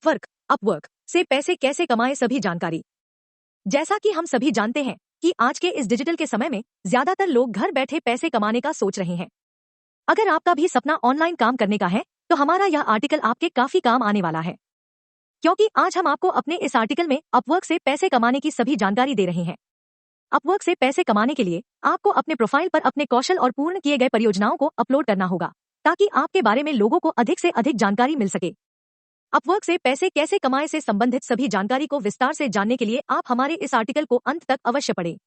Work Upwork से पैसे कैसे कमाएं सभी जानकारी। जैसा कि हम सभी जानते हैं कि आज के इस डिजिटल के समय में ज्यादातर लोग घर बैठे पैसे कमाने का सोच रहे हैं। अगर आपका भी सपना ऑनलाइन काम करने का है तो हमारा यह आर्टिकल आपके काफी काम आने वाला है, क्योंकि आज हम आपको अपने इस आर्टिकल में अपवर्क से पैसे कमाने की सभी जानकारी दे रहे हैं। अपवर्क से पैसे कमाने के लिए आपको अपने प्रोफाइल पर अपने कौशल और पूर्ण किए गए परियोजनाओं को अपलोड करना होगा, ताकि आपके बारे में लोगों को अधिक से अधिक जानकारी मिल सके। अपवर्क से पैसे कैसे कमाएं से संबंधित सभी जानकारी को विस्तार से जानने के लिए आप हमारे इस आर्टिकल को अंत तक अवश्य पढ़ें।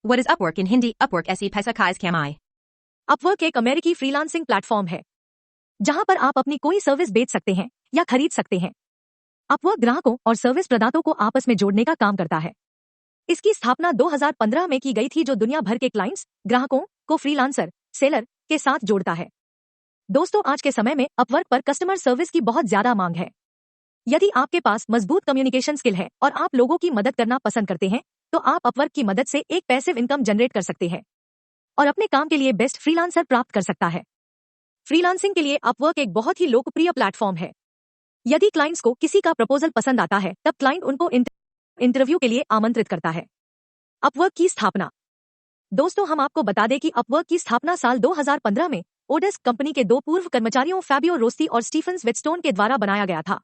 What is Upwork in Hindi? Upwork ऐसी पैसा काज कमाए। अपवर्क एक अमेरिकी फ्रीलांसिंग प्लेटफॉर्म है जहां पर आप अपनी कोई सर्विस बेच सकते हैं या खरीद सकते हैं। अपवर्क ग्राहकों और सर्विस प्रदाताओं को आपस में जोड़ने का काम करता है। इसकी स्थापना 2015 में की गई थी, जो दुनिया भर के क्लाइंट्स ग्राहकों को फ्रीलांसर सेलर के साथ जोड़ता है। दोस्तों, आज के समय में अपवर्क पर कस्टमर सर्विस की बहुत ज्यादा मांग है। यदि आपके पास मजबूत कम्युनिकेशन स्किल है और आप लोगों की मदद करना पसंद करते हैं तो आप अपवर्क की मदद से एक पैसिव इनकम जनरेट कर सकते हैं और अपने काम के लिए बेस्ट फ्रीलांसर प्राप्त कर सकता है। फ्रीलांसिंग के लिए अपवर्क एक बहुत ही लोकप्रिय प्लेटफॉर्म है। यदि क्लाइंट्स को किसी का प्रपोजल पसंद आता है तब क्लाइंट उनको इंटरव्यू के लिए आमंत्रित करता है। अपवर्क की स्थापना। दोस्तों, हम आपको बता दें कि अपवर्क की स्थापना साल 2015 में ओडेस्क कंपनी के दो पूर्व कर्मचारियों फाबियो रोस्ती और स्टीफन वेटस्टोन के द्वारा बनाया गया था।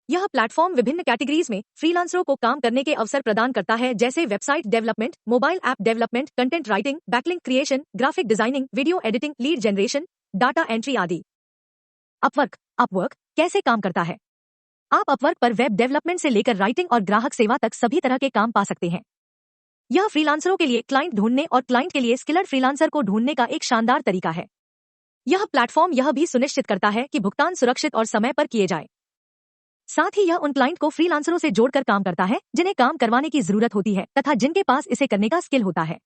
यह प्लेटफॉर्म विभिन्न कैटेगरीज में फ्रीलांसरों को काम करने के अवसर प्रदान करता है, जैसे website development, mobile app development, content writing, backlink creation, graphic designing, video editing, lead generation, data entry आदि। अपवर्क कैसे काम करता है? आप अपवर्क पर वेब डेवलपमेंट से लेकर राइटिंग और ग्राहक सेवा तक सभी तरह के काम पा सकते हैं। यह फ्रीलांसरों के लिए क्लाइंट ढूंढने और क्लाइंट के लिए स्किल्ड फ्रीलांसर को ढूंढने का एक शानदार तरीका है। यह प्लेटफॉर्म यह भी सुनिश्चित करता है कि भुगतान सुरक्षित और समय पर किए जाए। साथ ही यह उन क्लाइंट को फ्रीलांसरों से जोड़कर काम करता है जिन्हें काम करवाने की जरूरत होती है तथा जिनके पास इसे करने का स्किल होता है।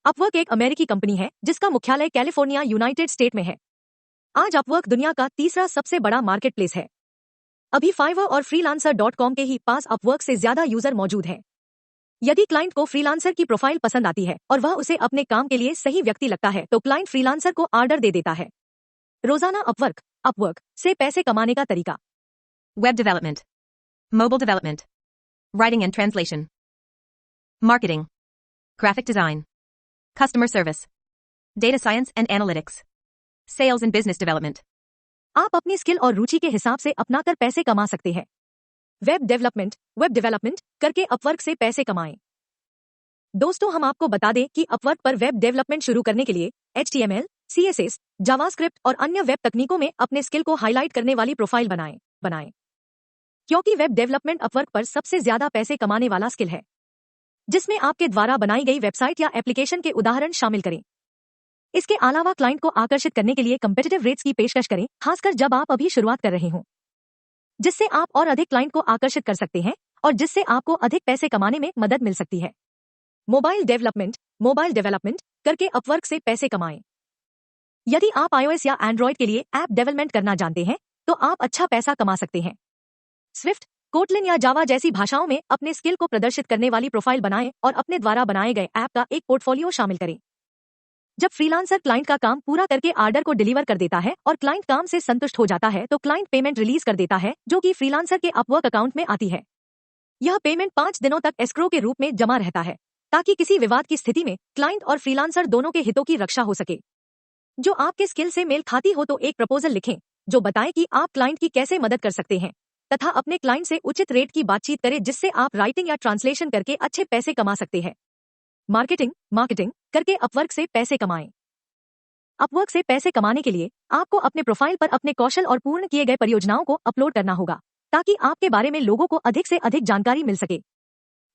अपवर्क एक अमेरिकी कंपनी है जिसका मुख्यालय कैलिफोर्निया, यूनाइटेड स्टेट में है। आज अपवर्क दुनिया का तीसरा सबसे बड़ा मार्केट प्लेस है। अभी फाइवर और freelancer.com के ही पास अपवर्क से ज्यादा यूजर मौजूद हैं। यदि क्लाइंट को फ्रीलांसर की प्रोफाइल पसंद आती है और वह उसे अपने काम के लिए सही व्यक्ति लगता है तो क्लाइंट फ्रीलांसर को ऑर्डर दे देता है। रोजाना अपवर्क से पैसे कमाने का तरीका। Web development, mobile development, writing and translation, marketing, graphic design, customer service, data science and analytics, sales and business development. आप अपनी स्किल और रुचि के हिसाब से अपनाकर पैसे कमा सकते हैं। वेब डेवलपमेंट करके अपवर्क से पैसे कमाएं। दोस्तों, हम आपको बता दें कि अपवर्क पर वेब डेवलपमेंट शुरू करने के लिए HTML, CSS, जावास्क्रिप्ट और अन्य वेब तकनीकों में अपने स्किल को हाईलाइट करने वाली प्रोफाइल बनाएं, क्योंकि वेब डेवलपमेंट अपवर्क पर सबसे ज्यादा पैसे कमाने वाला स्किल है, जिसमें आपके द्वारा बनाई गई वेबसाइट या एप्लीकेशन के उदाहरण शामिल करें। इसके अलावा क्लाइंट को आकर्षित करने के लिए कंपेटिटिव रेट्स की पेशकश करें, खासकर जब आप अभी शुरुआत कर रहे हों, जिससे आप और अधिक क्लाइंट को आकर्षित कर सकते हैं और जिससे आपको अधिक पैसे कमाने में मदद मिल सकती है। मोबाइल डेवलपमेंट करके अपवर्क से पैसे कमाएं। यदि आप iOS या एंड्रॉयड के लिए ऐप डेवलपमेंट करना जानते हैं तो आप अच्छा पैसा कमा सकते हैं। स्विफ्ट, कोटलिन या जावा जैसी भाषाओं में अपने स्किल को प्रदर्शित करने वाली प्रोफाइल बनाएं और अपने द्वारा बनाए गए ऐप का एक पोर्टफोलियो शामिल करें। जब फ्रीलांसर क्लाइंट का काम पूरा करके ऑर्डर को डिलीवर कर देता है और क्लाइंट काम से संतुष्ट हो जाता है तो क्लाइंट पेमेंट रिलीज कर देता है, जो कि फ्रीलांसर के अपवर्क अकाउंट में आती है। यह पेमेंट 5 दिनों तक एस्क्रो के रूप में जमा रहता है, ताकि किसी विवाद की स्थिति में क्लाइंट और फ्रीलांसर दोनों के हितों की रक्षा हो सके। जो आपके स्किल से मेल खाती हो तो एक प्रपोजल लिखें जो बताए कि आप क्लाइंट की कैसे मदद कर सकते हैं तथा अपने क्लाइंट से उचित रेट की बातचीत करें, जिससे आप राइटिंग या ट्रांसलेशन करके अच्छे पैसे कमा सकते हैं। मार्केटिंग करके अपवर्क से पैसे कमाएं। अपवर्क से पैसे कमाने के लिए आपको अपने प्रोफाइल पर अपने कौशल और पूर्ण किए गए परियोजनाओं को अपलोड करना होगा, ताकि आपके बारे में लोगों को अधिक से अधिक जानकारी मिल सके।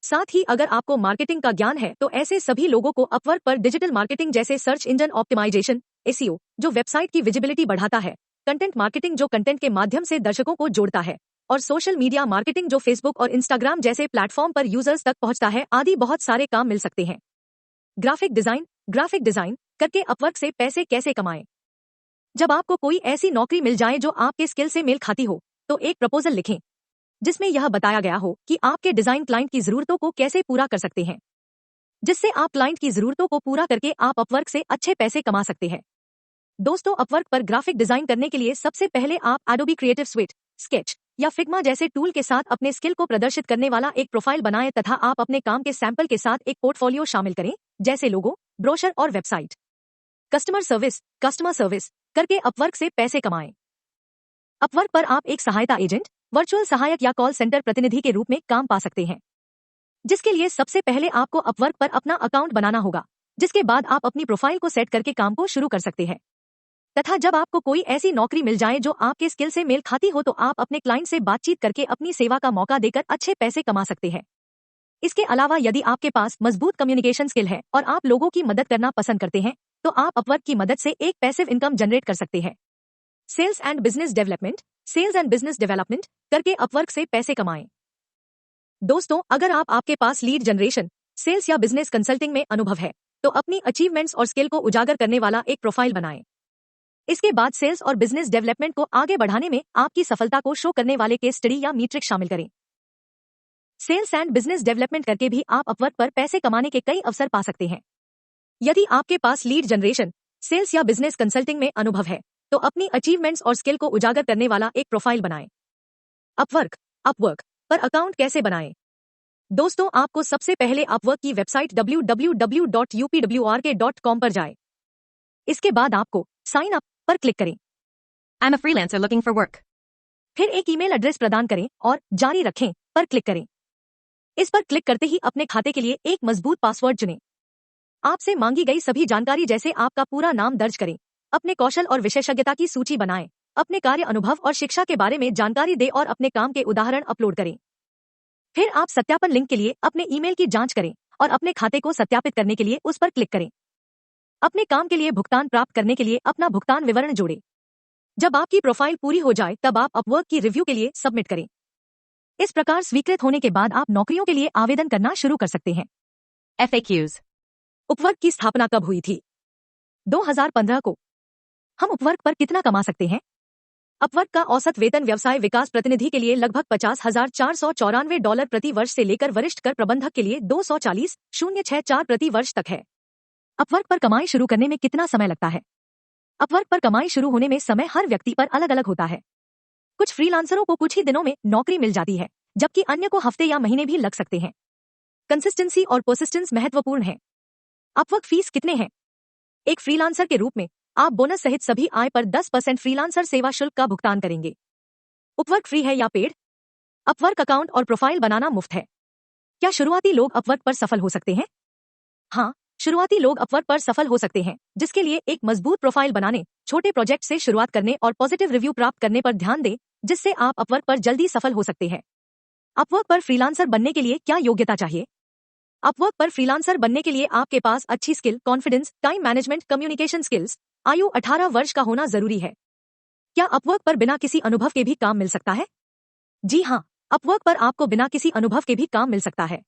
साथ ही अगर आपको मार्केटिंग का ज्ञान है तो ऐसे सभी लोगों को अपवर्क पर डिजिटल मार्केटिंग जैसे सर्च इंजन ऑप्टिमाइजेशन SEO जो वेबसाइट की विजिबिलिटी बढ़ाता है, कंटेंट मार्केटिंग जो कंटेंट के माध्यम से दर्शकों को जोड़ता है, और सोशल मीडिया मार्केटिंग जो फेसबुक और इंस्टाग्राम जैसे प्लेटफॉर्म पर यूजर्स तक पहुंचता है आदि बहुत सारे काम मिल सकते हैं। ग्राफिक डिजाइन करके अपवर्क से पैसे कैसे कमाएं। जब आपको कोई ऐसी नौकरी मिल जाए जो आपके स्किल से मेल खाती हो तो एक प्रपोजल लिखें जिसमें यह बताया गया हो कि आपके डिजाइन क्लाइंट की जरूरतों को कैसे पूरा कर सकते हैं, जिससे आप क्लाइंट की जरूरतों को पूरा करके आप अपवर्क से अच्छे पैसे कमा सकते हैं। दोस्तों, अपवर्क पर ग्राफिक डिजाइन करने के लिए सबसे पहले आप एडोबी क्रिएटिव स्विट, स्केच, या फिग्मा जैसे टूल के साथ अपने स्किल को प्रदर्शित करने वाला एक प्रोफाइल बनाएं तथा आप अपने काम के सैंपल के साथ एक पोर्टफोलियो शामिल करें, जैसे लोगो, ब्रोशर और वेबसाइट। कस्टमर सर्विस करके अपवर्क से पैसे कमाएं। अपवर्क पर आप एक सहायता एजेंट, वर्चुअल सहायक या कॉल सेंटर प्रतिनिधि के रूप में काम पा सकते हैं, जिसके लिए सबसे पहले आपको अपवर्क पर अपना अकाउंट बनाना होगा, जिसके बाद आप अपनी प्रोफाइल को सेट करके काम को शुरू कर सकते हैं। तथा जब आपको कोई ऐसी नौकरी मिल जाए जो आपके स्किल से मेल खाती हो तो आप अपने क्लाइंट से बातचीत करके अपनी सेवा का मौका देकर अच्छे पैसे कमा सकते हैं। इसके अलावा यदि आपके पास मजबूत कम्युनिकेशन स्किल है और आप लोगों की मदद करना पसंद करते हैं तो आप अपवर्क की मदद से एक पैसिव इनकम जनरेट कर सकते हैं। सेल्स एंड बिजनेस डेवलपमेंट करके अपवर्क से पैसे कमाएं। दोस्तों, अगर आपके पास लीड जनरेशन, सेल्स या बिजनेस कंसल्टिंग में अनुभव है तो अपनी अचीवमेंट्स और स्किल को उजागर करने वाला एक प्रोफाइल बनाएं। इसके बाद सेल्स और बिजनेस डेवलपमेंट को आगे बढ़ाने में आपकी सफलता को शो करने वाले केस स्टडी या मीट्रिक शामिल करें। सेल्स एंड बिजनेस डेवलपमेंट करके भी आप अपवर्क पर पैसे कमाने के कई अवसर पा सकते हैं। यदि आपके पास लीड जनरेशन, सेल्स या बिजनेस कंसल्टिंग में अनुभव है तो अपनी अचीवमेंट्स और स्किल को उजागर करने वाला एक प्रोफाइल बनाएं। अपवर्क पर अकाउंट कैसे बनाएं? दोस्तों, आपको सबसे पहले अपवर्क की वेबसाइट www.upwrk.com पर जाएं। इसके बाद आपको साइन अप पर क्लिक करें। I'm a freelancer looking for work. फिर एक ईमेल एड्रेस प्रदान करें और जारी रखें पर क्लिक करें। इस पर क्लिक करते ही अपने खाते के लिए एक मजबूत पासवर्ड चुनें। आपसे मांगी गई सभी जानकारी जैसे आपका पूरा नाम दर्ज करें, अपने कौशल और विशेषज्ञता की सूची बनाएं, अपने कार्य अनुभव और शिक्षा के बारे में जानकारी दें और अपने काम के उदाहरण अपलोड करें। फिर आप सत्यापन लिंक के लिए अपने ईमेल की जांच करें और अपने खाते को सत्यापित करने के लिए उस पर क्लिक करें। अपने काम के लिए भुगतान प्राप्त करने के लिए अपना भुगतान विवरण जोड़ें। जब आपकी प्रोफाइल पूरी हो जाए तब आप अपवर्क की रिव्यू के लिए सबमिट करें। इस प्रकार स्वीकृत होने के बाद आप नौकरियों के लिए आवेदन करना शुरू कर सकते हैं। FAQs. अपवर्क की स्थापना कब हुई थी? 2015 को। हम अपवर्क पर कितना कमा सकते हैं? अपवर्क का औसत वेतन व्यवसाय विकास प्रतिनिधि के लिए लगभग $50,494 प्रति वर्ष से लेकर वरिष्ठ कर प्रबंधक के लिए 240,064 प्रति वर्ष तक है। अपवर्क पर कमाई शुरू करने में कितना समय लगता है? अपवर्क पर कमाई शुरू होने में समय हर व्यक्ति पर अलग अलग होता है। कुछ फ्रीलांसरों को कुछ ही दिनों में नौकरी मिल जाती है, जबकि अन्य को हफ्ते या महीने भी लग सकते हैं। कंसिस्टेंसी और परसिस्टेंस महत्वपूर्ण है। अपवर्क फीस कितने हैं? एक फ्रीलांसर के रूप में आप बोनस सहित सभी आय पर 10% फ्रीलांसर सेवा शुल्क का भुगतान करेंगे। अपवर्क फ्री है या पेड? अपवर्क अकाउंट और प्रोफाइल बनाना मुफ्त है। क्या शुरुआती लोग अपवर्क पर सफल हो सकते हैं? हाँ, शुरुआती लोग अपवर्क पर सफल हो सकते हैं, जिसके लिए एक मजबूत प्रोफाइल बनाने, छोटे प्रोजेक्ट से शुरुआत करने और पॉजिटिव रिव्यू प्राप्त करने पर ध्यान दें, जिससे आप अपवर्क पर जल्दी सफल हो सकते हैं। अपवर्क पर फ्रीलांसर बनने के लिए क्या योग्यता चाहिए? अपवर्क पर फ्रीलांसर बनने के लिए आपके पास अच्छी skill, confidence, time management, communication skills, आयु 18 वर्ष का होना जरूरी है। क्या अपवर्क पर बिना किसी अनुभव के भी काम मिल सकता है? जी हाँ, अपवर्क पर आपको बिना किसी अनुभव के भी काम मिल सकता है।